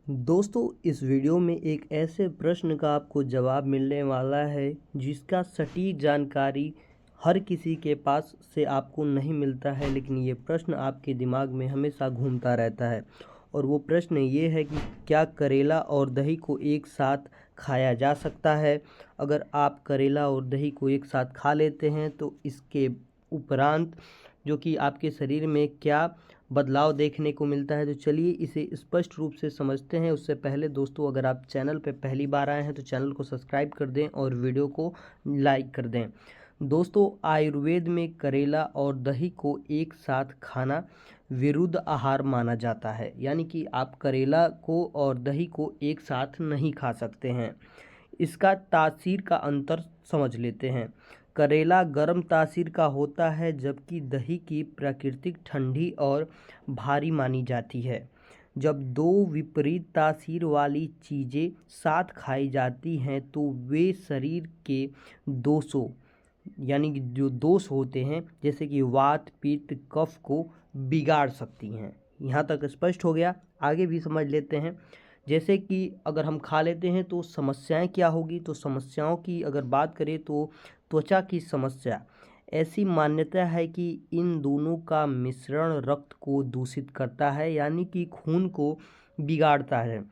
दोस्तों, इस वीडियो में एक ऐसे प्रश्न का आपको जवाब मिलने वाला है जिसका सटीक जानकारी हर किसी के पास से आपको नहीं मिलता है, लेकिन ये प्रश्न आपके दिमाग में हमेशा घूमता रहता है। और वो प्रश्न ये है कि क्या करेला और दही को एक साथ खाया जा सकता है? अगर आप करेला और दही को एक साथ खा लेते हैं तो इसके उपरांत जो कि आपके शरीर में क्या बदलाव देखने को मिलता है। तो चलिए इसे स्पष्ट रूप से समझते हैं। उससे पहले दोस्तों, अगर आप चैनल पर पहली बार आए हैं तो चैनल को सब्सक्राइब कर दें और वीडियो को लाइक कर दें। दोस्तों, आयुर्वेद में करेला और दही को एक साथ खाना विरुद्ध आहार माना जाता है, यानी कि आप करेला को और दही को एक साथ नहीं खा सकते हैं। इसका तासीर का अंतर समझ लेते हैं। करेला गर्म तासीर का होता है, जबकि दही की प्राकृतिक ठंडी और भारी मानी जाती है। जब दो विपरीत तासीर वाली चीज़ें साथ खाई जाती हैं तो वे शरीर के दोषों, यानी कि जो दोष होते हैं जैसे कि वात, पित्त, कफ को बिगाड़ सकती हैं। यहाँ तक स्पष्ट हो गया। आगे भी समझ लेते हैं। जैसे कि अगर हम खा लेते हैं तो समस्याएं क्या होगी। तो समस्याओं की अगर बात करें तो त्वचा की समस्या। ऐसी मान्यता है कि इन दोनों का मिश्रण रक्त को दूषित करता है, यानी कि खून को बिगाड़ता है,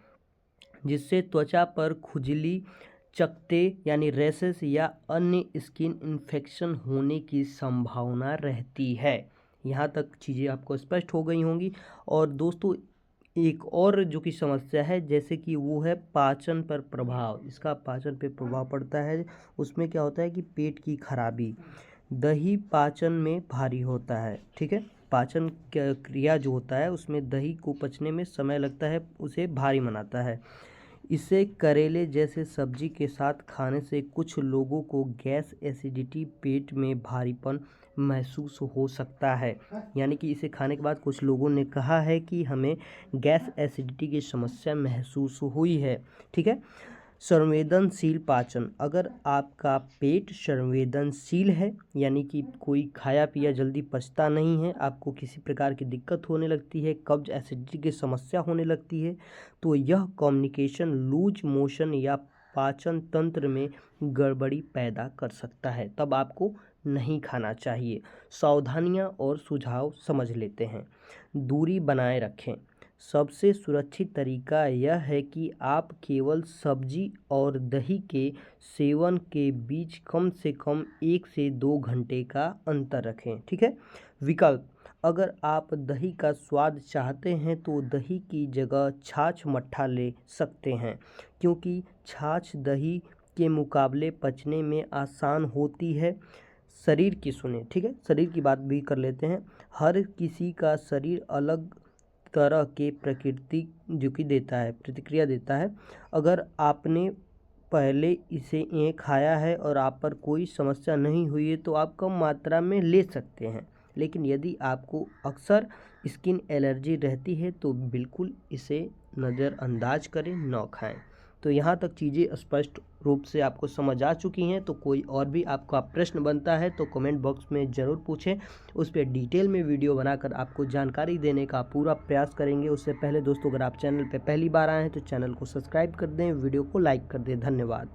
जिससे त्वचा पर खुजली, चकत्ते यानी रैशेस या अन्य स्किन इन्फेक्शन होने की संभावना रहती है। यहाँ तक चीज़ें आपको स्पष्ट हो गई होंगी। और दोस्तों, एक और जो कि समस्या है जैसे कि वो है पाचन पर प्रभाव। इसका पाचन पे प्रभाव पड़ता है। उसमें क्या होता है कि पेट की खराबी। दही पाचन में भारी होता है, ठीक है। पाचन क्रिया जो होता है उसमें दही को पचने में समय लगता है, उसे भारी बनाता है। इसे करेले जैसे सब्जी के साथ खाने से कुछ लोगों को गैस, एसिडिटी, पेट में भारीपन महसूस हो सकता है। यानी कि इसे खाने के बाद कुछ लोगों ने कहा है कि हमें गैस, एसिडिटी की समस्या महसूस हुई है, ठीक है। संवेदनशील पाचन। अगर आपका पेट संवेदनशील है, यानी कि कोई खाया पिया जल्दी पचता नहीं है, आपको किसी प्रकार की दिक्कत होने लगती है, कब्ज, एसिडिटी की समस्या होने लगती है, तो यह कम्युनिकेशन, लूज मोशन या पाचन तंत्र में गड़बड़ी पैदा कर सकता है। तब आपको नहीं खाना चाहिए। सावधानियां और सुझाव समझ लेते हैं। दूरी बनाए रखें। सबसे सुरक्षित तरीका यह है कि आप केवल सब्जी और दही के सेवन के बीच कम से कम 1 से 2 घंटे का अंतर रखें, ठीक है। विकल्प। अगर आप दही का स्वाद चाहते हैं तो दही की जगह छाछ मट्ठा ले सकते हैं, क्योंकि छाछ दही के मुकाबले पचने में आसान होती है। शरीर की सुने, ठीक है, शरीर की बात भी कर लेते हैं। हर किसी का शरीर अलग तरह के प्रकृति जो कि देता है, प्रतिक्रिया देता है। अगर आपने पहले इसे खाया है और आप पर कोई समस्या नहीं हुई है तो आप कम मात्रा में ले सकते हैं, लेकिन यदि आपको अक्सर स्किन एलर्जी रहती है तो बिल्कुल इसे नज़रअंदाज करें, न खाएं। तो यहाँ तक चीज़ें स्पष्ट रूप से आपको समझ आ चुकी हैं। तो कोई और भी आपका प्रश्न बनता है तो कमेंट बॉक्स में ज़रूर पूछें। उस पर डिटेल में वीडियो बनाकर आपको जानकारी देने का पूरा प्रयास करेंगे। उससे पहले दोस्तों, अगर आप चैनल पर पहली बार आए हैं तो चैनल को सब्सक्राइब कर दें, वीडियो को लाइक कर दें। धन्यवाद।